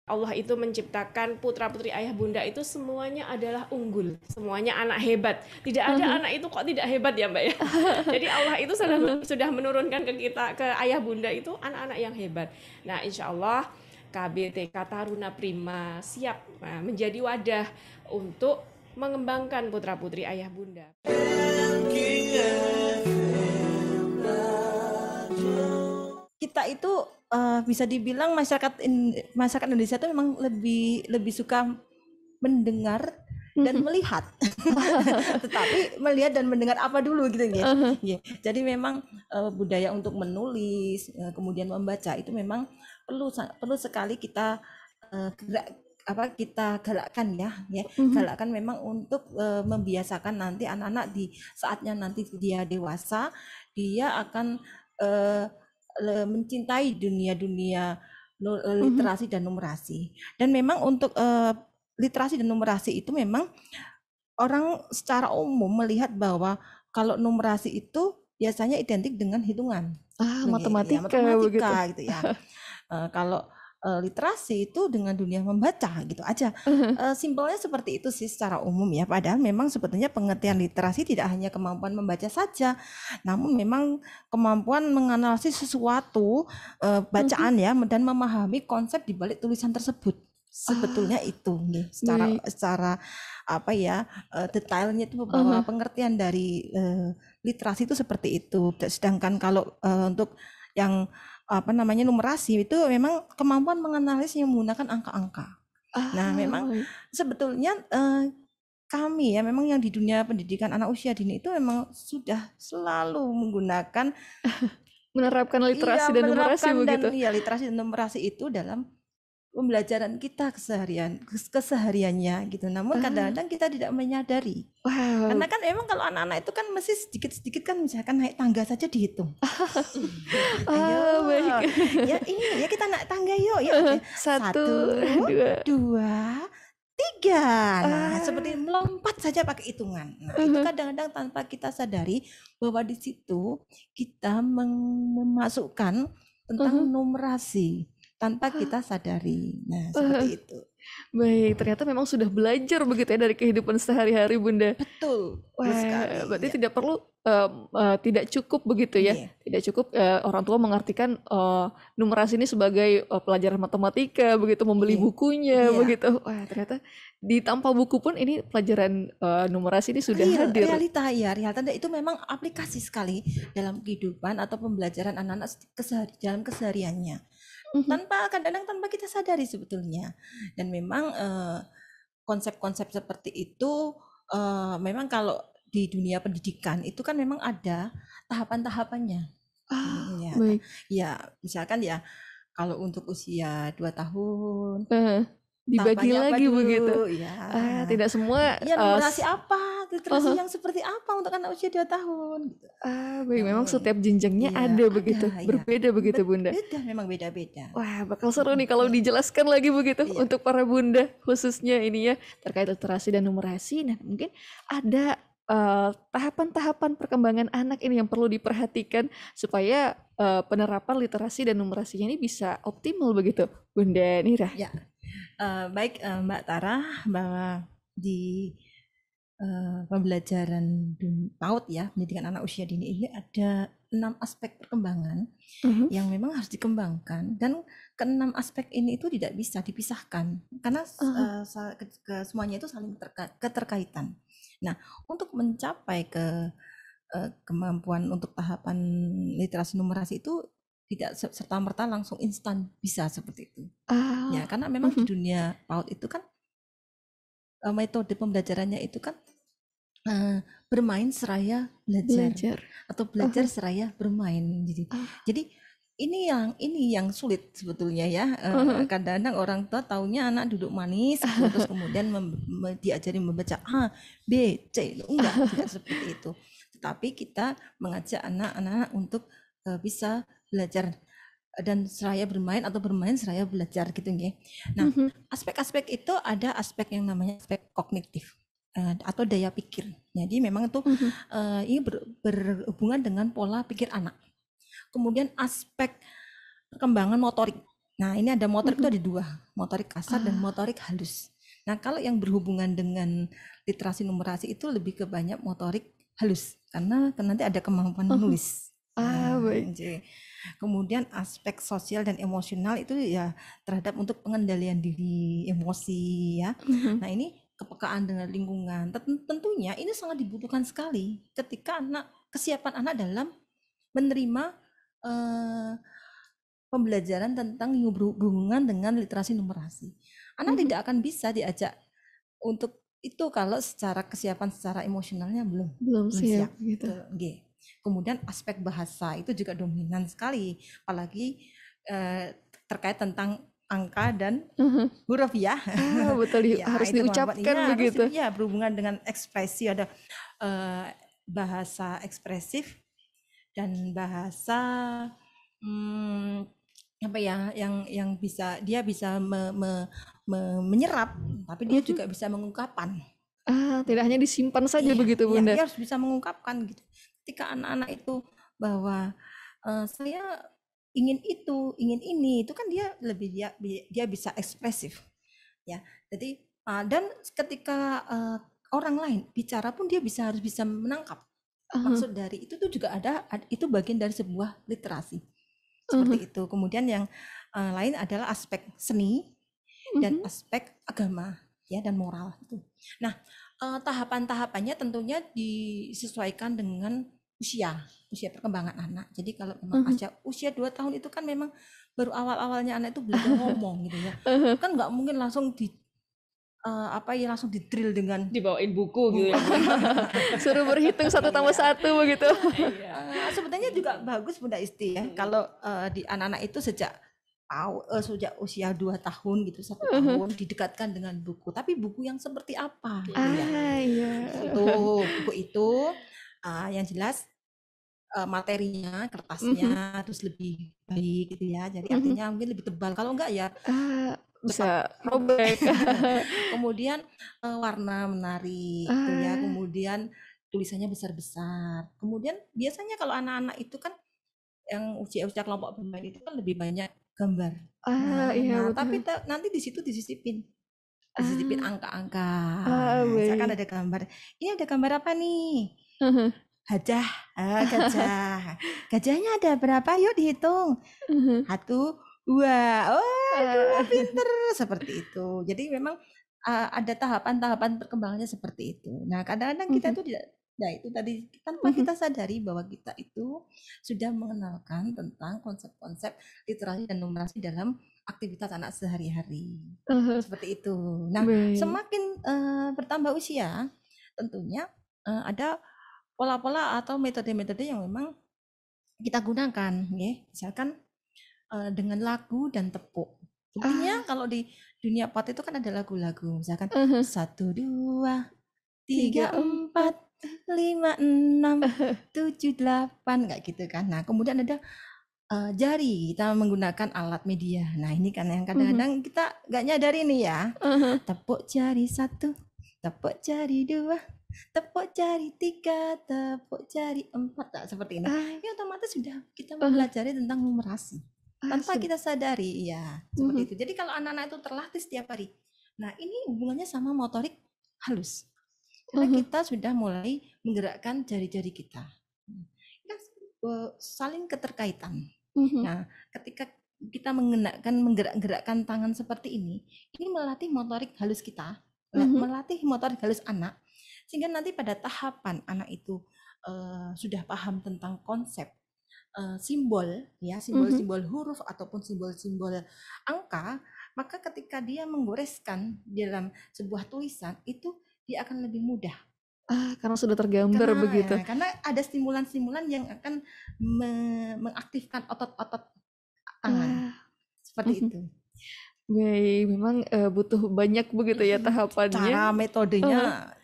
Allah itu menciptakan putra-putri ayah bunda itu semuanya adalah unggul, semuanya anak hebat. Tidak ada anak itu kok tidak hebat ya Mbak ya. Jadi Allah itu sudah menurunkan ke kita, ke ayah bunda itu anak-anak yang hebat. Nah insya Allah KBTK Taruna Prima siap menjadi wadah untuk mengembangkan putra-putri ayah bunda. Kita itu bisa dibilang masyarakat Indonesia itu memang lebih suka mendengar dan melihat, tetapi melihat dan mendengar apa dulu gitu ya. Jadi memang budaya untuk menulis, kemudian membaca itu memang perlu sekali kita kita galakkan ya, galakkan memang untuk membiasakan nanti anak-anak di saatnya nanti dia dewasa, dia akan mencintai dunia literasi dan numerasi. Dan memang untuk literasi dan numerasi itu memang orang secara umum melihat bahwa kalau numerasi itu biasanya identik dengan hitungan, matematika gitu ya. Kalau literasi itu dengan dunia membaca gitu aja. Simpelnya seperti itu sih secara umum ya. Padahal memang sebetulnya pengertian literasi tidak hanya kemampuan membaca saja, namun memang kemampuan menganalisis sesuatu bacaan ya, dan memahami konsep di balik tulisan tersebut. Sebetulnya itu secara apa ya, detailnya itu bahwa pengertian dari literasi itu seperti itu. Sedangkan kalau untuk yang numerasi itu memang kemampuan menganalisis yang menggunakan angka-angka. Nah, memang sebetulnya kami ya memang yang di dunia pendidikan anak usia dini itu memang sudah selalu menggunakan menerapkan literasi dan numerasi begitu. Ya, literasi dan numerasi itu dalam pembelajaran kita kesehariannya gitu. Namun kadang-kadang kita tidak menyadari. Karena kan emang kalau anak-anak itu kan mesti sedikit-sedikit kan, misalkan naik tangga saja dihitung. Ayo, baik. Ya ini ya kita naik tangga yuk. Ya, 1, 2, 3. Nah, seperti melompat saja pakai hitungan. Nah, itu kadang-kadang tanpa kita sadari bahwa di situ kita memasukkan tentang numerasi tanpa kita sadari. Nah, seperti itu. Baik, ternyata memang sudah belajar begitu ya dari kehidupan sehari-hari Bunda. Betul. Wah, berarti tidak perlu, tidak cukup begitu ya. Tidak cukup orang tua mengartikan numerasi ini sebagai pelajaran matematika begitu, membeli bukunya begitu. Wah, ternyata di tanpa buku pun ini pelajaran numerasi ini sudah hadir. Realita itu memang aplikasi sekali dalam kehidupan atau pembelajaran anak-anak dalam kesehariannya. Kadang-kadang tanpa kita sadari sebetulnya. Dan memang konsep-konsep seperti itu memang kalau di dunia pendidikan itu kan memang ada tahapan-tahapannya. Baik. Ya, misalkan ya kalau untuk usia 2 tahun dibagi lagi begitu. Ya. Tidak semua numerasi apa, literasi yang seperti apa untuk anak usia 2 tahun gitu. Baik, memang setiap jenjangnya ada begitu. Berbeda begitu Bunda. Memang beda-beda. Wah, bakal seru nih kalau dijelaskan lagi begitu untuk para bunda khususnya ini ya terkait literasi dan numerasi. Nah, mungkin ada tahapan-tahapan perkembangan anak ini yang perlu diperhatikan supaya penerapan literasi dan numerasinya ini bisa optimal begitu, Bunda Nira. Ya. Baik Mbak Tara, bahwa di pembelajaran PAUD ya, pendidikan anak usia dini ini ada 6 aspek perkembangan yang memang harus dikembangkan, dan ke-6 aspek ini itu tidak bisa dipisahkan karena semuanya itu saling keterkaitan. Nah, untuk mencapai kemampuan untuk tahapan literasi numerasi itu tidak serta-merta langsung instan bisa seperti itu. Ya, karena memang di dunia PAUD itu kan metode pembelajarannya itu kan bermain seraya belajar. Atau belajar seraya bermain. Jadi ini yang sulit sebetulnya ya. Kadang-kadang orang tua taunya anak duduk manis terus kemudian diajari membaca A, B, C. Tidak seperti itu. Tetapi kita mengajak anak-anak untuk bisa belajar dan seraya bermain atau bermain seraya belajar gitu ya. Nah, aspek-aspek itu ada aspek yang namanya aspek kognitif atau daya pikir. Jadi memang itu ini berhubungan dengan pola pikir anak. Kemudian aspek perkembangan motorik. Nah, ini ada motorik itu ada dua, motorik kasar dan motorik halus. Nah, kalau yang berhubungan dengan literasi numerasi itu lebih ke banyak motorik halus, karena nanti ada kemampuan menulis. Baik. Kemudian aspek sosial dan emosional itu ya terhadap untuk pengendalian diri, emosi ya. Nah, ini kepekaan dengan lingkungan. Tentunya ini sangat dibutuhkan sekali ketika kesiapan anak dalam menerima pembelajaran tentang berhubungan dengan literasi numerasi. Anak tidak akan bisa diajak untuk itu kalau secara kesiapan secara emosionalnya belum siap gitu. Kemudian aspek bahasa itu juga dominan sekali, apalagi terkait tentang angka dan huruf ya. Betul, ya, harus diucapkan begitu. Ya, berhubungan dengan ekspresi, ada bahasa ekspresif dan bahasa apa ya, yang bisa dia bisa menyerap, tapi dia juga bisa mengungkapkan. Tidak hanya disimpan saja begitu, Bunda. Dia harus bisa mengungkapkan gitu. Ketika anak-anak itu bahwa saya ingin itu, ingin ini, itu kan dia bisa ekspresif, ya. Jadi dan ketika orang lain bicara pun dia harus bisa menangkap maksud dari itu tuh juga itu bagian dari sebuah literasi. Seperti itu. Kemudian yang lain adalah aspek seni dan aspek agama ya dan moral itu. Nah, tahapan-tahapannya tentunya disesuaikan dengan usia perkembangan anak. Jadi kalau memang usia 2 tahun itu kan memang baru awal-awalnya anak itu belajar ngomong gitu ya. Kan nggak mungkin langsung langsung di-drill dengan dibawain buku gitu ya. Suruh berhitung 1 tambah 1 begitu. Sebetulnya juga bagus Bunda Isti ya. Kalau di anak-anak itu sejak usia 2 tahun gitu, 1 tahun didekatkan dengan buku. Tapi buku yang seperti apa gitu ya. Iya. Buku itu yang jelas materinya, kertasnya terus lebih baik gitu ya. Jadi artinya mungkin lebih tebal. Kalau enggak ya bisa robek. Kemudian warna menarik gitu ya. Kemudian tulisannya besar-besar. Kemudian biasanya kalau anak-anak itu kan yang usia-usia kelompok bermain itu kan lebih banyak gambar. Tapi nanti di situ disisipin angka-angka. Misalkan ada gambar. Ini ada gambar apa nih? Gajah. Gajahnya ada berapa? Yuk dihitung. 1, 2, pinter seperti itu. Jadi memang ada tahapan-tahapan perkembangannya seperti itu. Nah, kadang-kadang kita tuh tidak, nah itu tadi tanpa kita sadari bahwa kita itu sudah mengenalkan tentang konsep-konsep literasi dan numerasi dalam aktivitas anak sehari-hari. Seperti itu. Nah, semakin bertambah usia, tentunya ada pola-pola atau metode-metode yang memang kita gunakan, ya. Misalkan dengan lagu dan tepuk. Buktinya kalau di dunia pot itu kan ada lagu-lagu, misalkan 1, 2, 3, 4, 5, 6, 7, 8 kayak gitu kan. Nah, kemudian ada jari, kita menggunakan alat media. Nah, ini kan yang kadang-kadang kita nggak nyadari nih ya. Tepuk jari 1, tepuk jari 2, tepuk jari 3, tepuk jari 4, seperti ini. Ini otomatis sudah kita mempelajari tentang numerasi. Tanpa kita sadari, ya seperti itu. Jadi kalau anak-anak itu terlatih setiap hari, nah ini hubungannya sama motorik halus. Karena kita sudah mulai menggerakkan jari-jari kita. Kita saling keterkaitan. Nah, ketika kita menggerak-gerakkan tangan seperti ini melatih motorik halus kita, melatih motorik halus anak, sehingga nanti pada tahapan anak itu sudah paham tentang konsep simbol ya, simbol-simbol huruf ataupun simbol-simbol angka, maka ketika dia menggoreskan dalam sebuah tulisan itu dia akan lebih mudah. Karena sudah tergambar begitu. Karena ada stimulan-stimulan yang akan mengaktifkan otot-otot tangan. Seperti itu. Baik, memang butuh banyak begitu ya tahapannya. Cara metodenya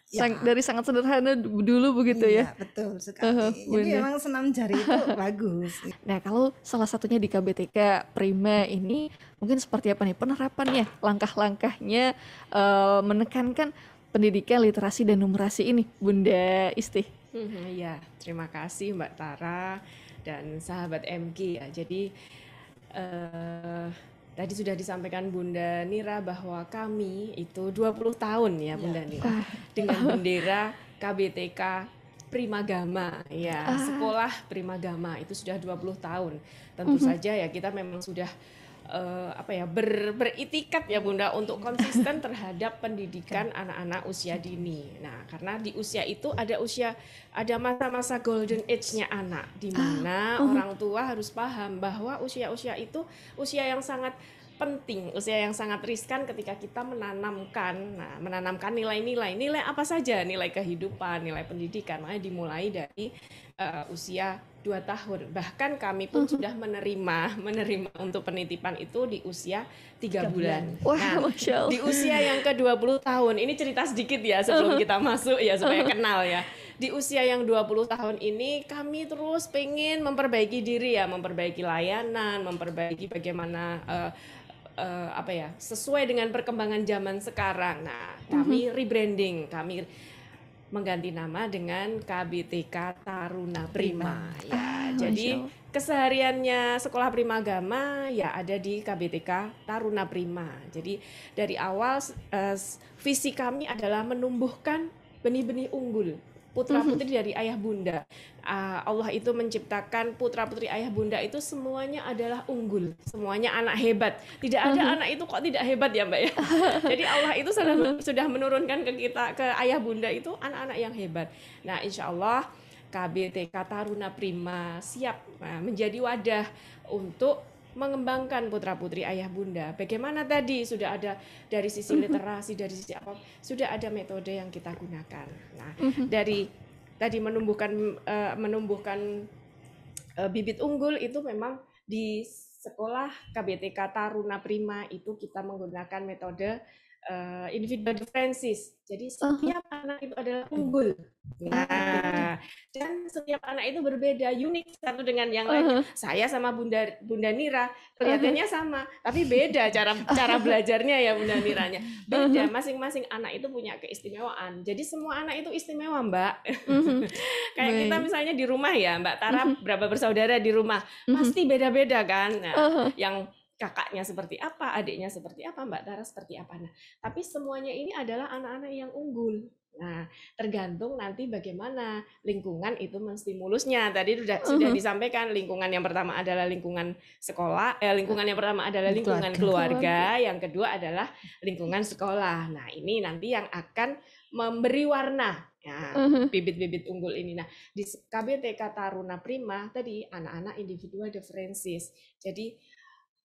dari sangat sederhana dulu begitu ya. Betul sekali. Jadi memang senam jari itu bagus. Nah, kalau salah satunya di KBTK Prima ini mungkin seperti apa nih penerapannya, langkah-langkahnya menekankan pendidikan literasi dan numerasi ini, Bunda Isti? Ya, terima kasih Mbak Tara dan sahabat MG ya. Jadi Tadi sudah disampaikan Bunda Nira bahwa kami itu 20 tahun ya Bunda Nira dengan bendera KBTK Primagama ya, sekolah Primagama itu sudah 20 tahun. Tentu saja ya kita memang sudah beritikat ya Bunda untuk konsisten terhadap pendidikan anak-anak usia dini. Nah, karena di usia itu ada masa-masa golden age-nya anak, di mana orang tua harus paham bahwa usia-usia itu usia yang sangat penting, usia yang sangat riskan ketika kita menanamkan nilai apa saja, nilai kehidupan, nilai pendidikan. Makanya dimulai dari usia 2 tahun. Bahkan kami pun sudah menerima untuk penitipan itu di usia 3 bulan. Wah, Masya Allah. Di usia yang ke-20 tahun, ini cerita sedikit ya sebelum kita masuk ya supaya kenal ya. Di usia yang 20 tahun ini kami terus pengen memperbaiki diri ya, memperbaiki layanan, memperbaiki bagaimana sesuai dengan perkembangan zaman sekarang. Nah, kami rebranding, kami mengganti nama dengan KBTK Taruna Prima. Ya, jadi kesehariannya sekolah Primagama ya ada di KBTK Taruna Prima. Jadi dari awal visi kami adalah menumbuhkan benih-benih unggul, putra-putri dari ayah bunda. Allah itu menciptakan putra-putri ayah bunda itu semuanya adalah unggul, semuanya anak hebat. Tidak ada anak itu kok tidak hebat ya Mbak ya. Jadi Allah itu sudah menurunkan ke kita, ke ayah bunda itu anak-anak yang hebat. Nah, insya Allah KBTK Taruna Prima siap menjadi wadah untuk mengembangkan putra-putri ayah bunda. Bagaimana tadi sudah ada dari sisi literasi, dari sisi apa, sudah ada metode yang kita gunakan. Nah, dari tadi menumbuhkan bibit unggul itu memang di sekolah KBTK Taruna Prima itu kita menggunakan metode individual differences. Jadi setiap anak itu adalah unggul. Nah, dan setiap anak itu berbeda, unik satu dengan yang lain. Saya sama Bunda Nira kelihatannya sama, tapi beda cara belajarnya ya Bunda Niranya. Beda, masing-masing anak itu punya keistimewaan. Jadi semua anak itu istimewa, Mbak. Kayak kita misalnya di rumah ya, Mbak Tara berapa bersaudara di rumah, pasti beda-beda kan. Nah, yang kakaknya seperti apa, adiknya seperti apa, Mbak Tara seperti apa. Nah, tapi semuanya ini adalah anak-anak yang unggul. Nah, tergantung nanti bagaimana lingkungan itu menstimulusnya. Tadi sudah disampaikan, lingkungan yang pertama adalah lingkungan sekolah, lingkungan yang pertama adalah lingkungan keluarga, yang kedua adalah lingkungan sekolah. Nah, ini nanti yang akan memberi warna ya, bibit-bibit unggul ini. Nah, di KBTK Taruna Prima tadi anak-anak individual differences. Jadi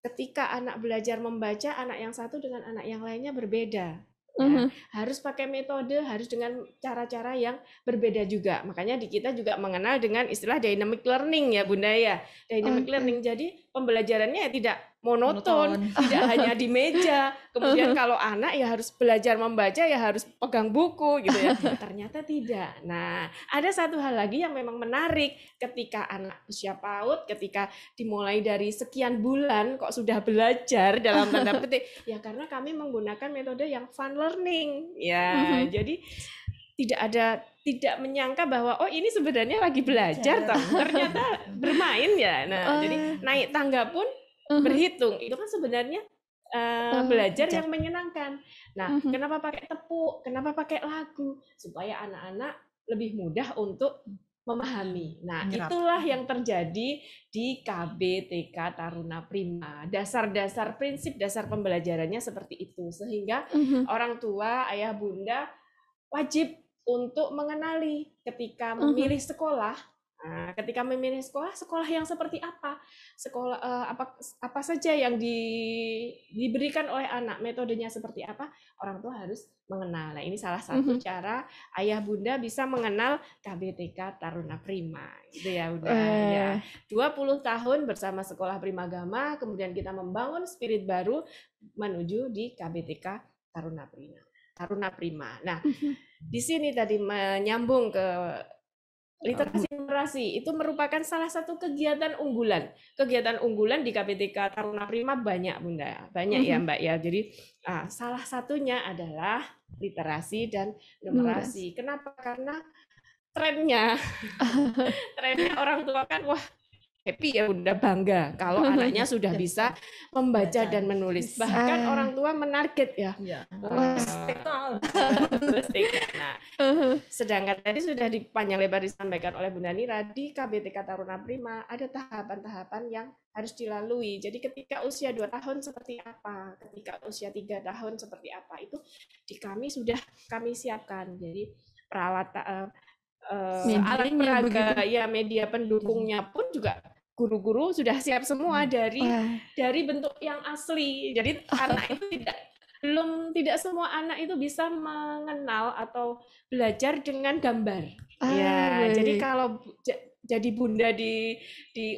ketika anak belajar membaca, anak yang satu dengan anak yang lainnya berbeda. Ya, harus pakai metode, harus dengan cara-cara yang berbeda juga. Makanya di kita juga mengenal dengan istilah dynamic learning ya Bunda ya. Dynamic learning, jadi pembelajarannya tidak monoton, tidak hanya di meja. Kemudian kalau anak ya harus belajar membaca ya harus pegang buku gitu ya. Ternyata tidak. Nah, ada satu hal lagi yang memang menarik ketika anak usia PAUD, ketika dimulai dari sekian bulan kok sudah belajar dalam tanda petik. Ya karena kami menggunakan metode yang fun learning. Ya, jadi tidak menyangka bahwa oh ini sebenarnya lagi belajar toh. Ternyata bermain ya. Nah, jadi naik tangga pun berhitung. Itu kan sebenarnya belajar yang menyenangkan. Nah, kenapa pakai tepuk? Kenapa pakai lagu? Supaya anak-anak lebih mudah untuk memahami. Nah, itulah yang terjadi di KBTK Taruna Prima. Dasar-dasar prinsip dasar pembelajarannya seperti itu. Sehingga orang tua, ayah bunda wajib untuk mengenali ketika memilih sekolah. Nah, ketika memilih sekolah yang seperti apa, sekolah apa saja yang diberikan oleh anak, metodenya seperti apa, orang tua harus mengenal. Nah, ini salah satu cara ayah bunda bisa mengenal KBTK Taruna Prima, gitu ya Bunda. Ya, 20 tahun bersama sekolah Primagama, kemudian kita membangun spirit baru menuju di KBTK Taruna Prima. Nah, di sini tadi menyambung ke literasi numerasi itu merupakan salah satu kegiatan unggulan. Kegiatan unggulan di KBTK Taruna Prima banyak Bunda, banyak ya Mbak ya. Jadi salah satunya adalah literasi dan numerasi. Kenapa? Karena trennya orang tua kan wah happy ya, Bunda bangga kalau anaknya sudah bisa membaca dan menulis. Bahkan orang tua menarget ya. Nah, sedangkan tadi sudah panjang lebar disampaikan oleh Bunda Nira, di KBTK Taruna Prima ada tahapan-tahapan yang harus dilalui. Jadi ketika usia 2 tahun seperti apa, ketika usia 3 tahun seperti apa, itu di kami sudah kami siapkan. Jadi peralatan alat peraga, ya media pendukungnya pun juga guru-guru sudah siap semua dari bentuk yang asli. Jadi anak itu tidak semua anak itu bisa mengenal atau belajar dengan gambar. Jadi kalau jadi bunda di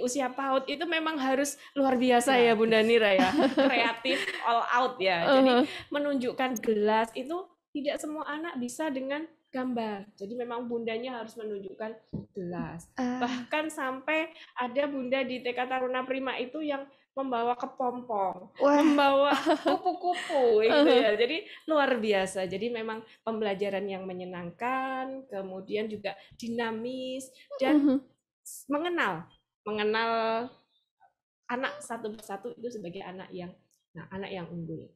usia PAUD itu memang harus luar biasa ya Bunda Nira ya, kreatif all out ya. Jadi menunjukkan gelas itu tidak semua anak bisa dengan gambar. Jadi memang bundanya harus menunjukkan gelas. Bahkan sampai ada bunda di TK Taruna Prima itu yang membawa kepompong, membawa kupu-kupu gitu ya. Jadi luar biasa. Jadi memang pembelajaran yang menyenangkan, kemudian juga dinamis dan mengenal anak satu persatu itu sebagai anak yang unggul.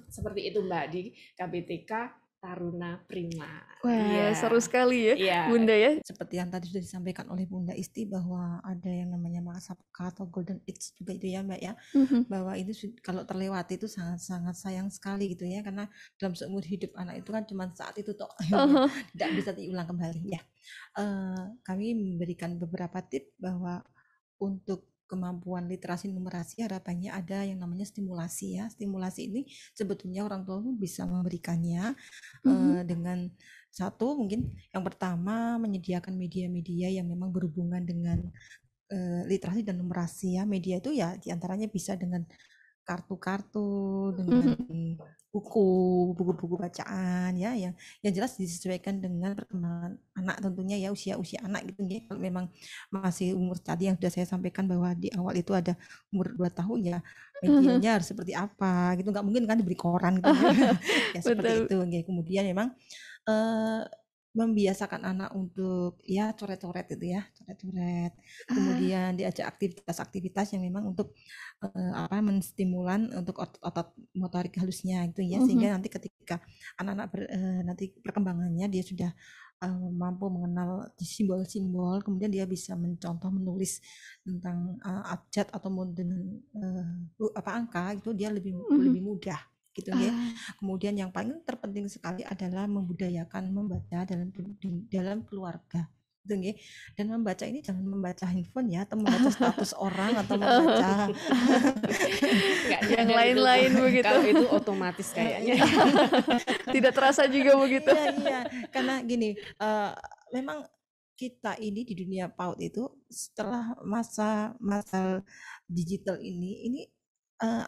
Seperti itu Mbak di KBTK Taruna Prima. Wah, seru sekali ya, Bunda ya. Seperti yang tadi sudah disampaikan oleh Bunda Isti bahwa ada yang namanya masa peka atau golden age juga itu ya Mbak ya. Bahwa itu kalau terlewati itu sangat-sangat sayang sekali gitu ya, karena dalam seumur hidup anak itu kan cuma saat itu toh, tidak bisa diulang kembali ya. Kami memberikan beberapa tips bahwa untuk kemampuan literasi numerasi harapannya ada yang namanya stimulasi ya. Stimulasi ini sebetulnya orang tua bisa memberikannya dengan satu, mungkin yang pertama menyediakan media-media yang memang berhubungan dengan literasi dan numerasi ya. Media itu ya diantaranya bisa dengan kartu-kartu, dengan buku-buku bacaan ya, yang jelas disesuaikan dengan perkembangan anak tentunya ya, usia anak gitu ya. Kalau memang masih umur tadi yang sudah saya sampaikan bahwa di awal itu ada umur 2 tahun ya, medianya harus seperti apa gitu, nggak mungkin kan diberi koran gitu ya seperti itu ya. Kemudian memang membiasakan anak untuk ya coret-coret itu ya, coret-coret. Kemudian diajak aktivitas-aktivitas yang memang untuk menstimulan untuk otot motorik halusnya itu ya, sehingga nanti ketika anak-anak nanti perkembangannya dia sudah mampu mengenal simbol-simbol, kemudian dia bisa mencontoh menulis tentang abjad atau dengan angka itu dia lebih mudah gitu ya. Kemudian yang paling terpenting sekali adalah membudayakan membaca dalam keluarga gitu ya. Dan membaca ini jangan membaca handphone ya, atau membaca status orang, atau membaca yang lain-lain begitu. Kalau itu otomatis kayaknya tidak terasa juga begitu. Iya, karena gini, memang kita ini di dunia PAUD itu setelah masa digital ini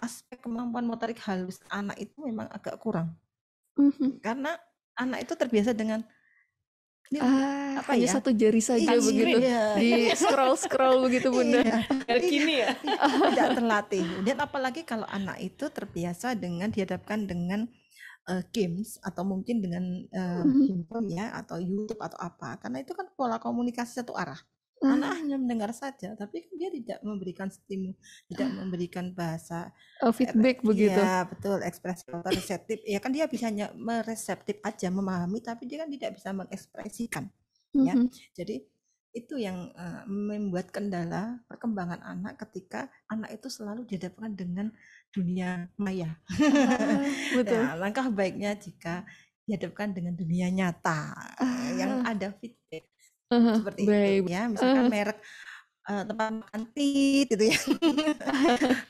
aspek kemampuan motorik halus anak itu memang agak kurang, karena anak itu terbiasa dengan hanya satu jari saja begitu, di scroll begitu Bunda. Gini ya, tidak terlatih. Dan apalagi kalau anak itu terbiasa dengan dihadapkan dengan games atau mungkin dengan handphone ya, atau YouTube atau apa, karena itu kan pola komunikasi satu arah. Anak hanya mendengar saja, tapi dia tidak memberikan tidak memberikan bahasa feedback begitu. Ya betul, ekspresi atau reseptif. Ya kan dia bisa hanya mereseptif aja, memahami, tapi dia kan tidak bisa mengekspresikan. Ya, jadi itu yang membuat kendala perkembangan anak ketika anak itu selalu dihadapkan dengan dunia maya. Betul. Ya, langkah baiknya jika dihadapkan dengan dunia nyata yang ada feedback. Seperti itu ya, misalkan merek tempat makan tit gitu ya.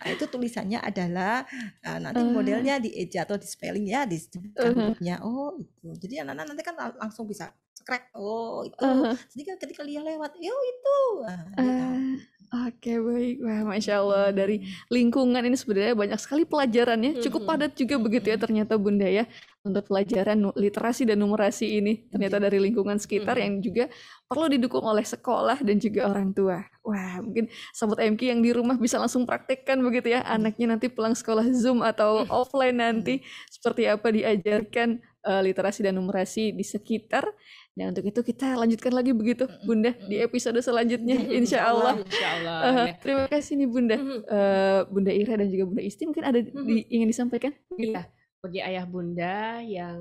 Nah, itu tulisannya adalah nanti modelnya dieja atau di spelling ya, disebutkan hurufnya. Oh itu, jadi anak-anak nanti kan langsung bisa crack, oh itu. Jadi kan ketika dia lewat, yo itu. Oke, baik. Wah, Masya Allah, dari lingkungan ini sebenarnya banyak sekali pelajarannya, cukup padat juga begitu ya ternyata Bunda ya, untuk pelajaran literasi dan numerasi ini, ternyata dari lingkungan sekitar yang juga perlu didukung oleh sekolah dan juga orang tua. Wah, mungkin Sobat MQ yang di rumah bisa langsung praktekkan begitu ya, anaknya nanti pulang sekolah Zoom atau offline nanti, seperti apa diajarkan literasi dan numerasi di sekitar. Dan untuk itu kita lanjutkan lagi begitu Bunda di episode selanjutnya insya Allah. Terima kasih nih Bunda. Bunda Ira dan juga Bunda Isti, mungkin ada ingin disampaikan? Iya, bagi ayah bunda yang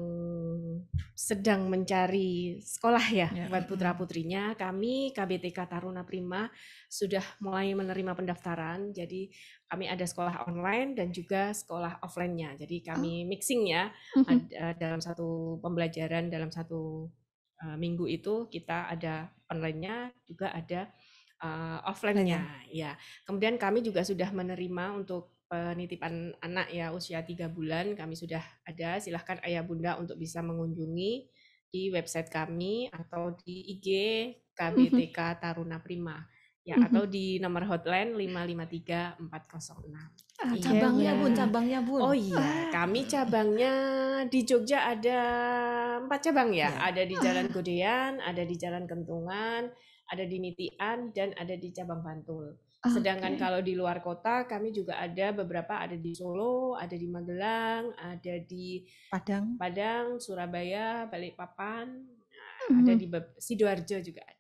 sedang mencari sekolah ya buat putra putrinya, kami KBTK Taruna Prima sudah mulai menerima pendaftaran. Jadi kami ada sekolah online dan juga sekolah offline-nya. Jadi kami mixing ya, dalam satu pembelajaran, dalam satu minggu itu kita ada online-nya, juga ada offline-nya. Ya. Kemudian kami juga sudah menerima untuk penitipan anak ya usia 3 bulan, kami sudah ada. Silahkan ayah bunda untuk bisa mengunjungi di website kami atau di IG KBTK Taruna Prima ya, atau di nomor hotline 553 406. Cabangnya Bun, cabangnya Bun. Oh iya, kami cabangnya di Jogja ada 4 cabang ya. Ada di Jalan Godean, ada di Jalan Kentungan, ada di Nitian, dan ada di cabang Bantul. Sedangkan kalau di luar kota kami juga ada beberapa, ada di Solo, ada di Magelang, ada di Padang, Surabaya, Balikpapan, ada di Sidoarjo juga ada.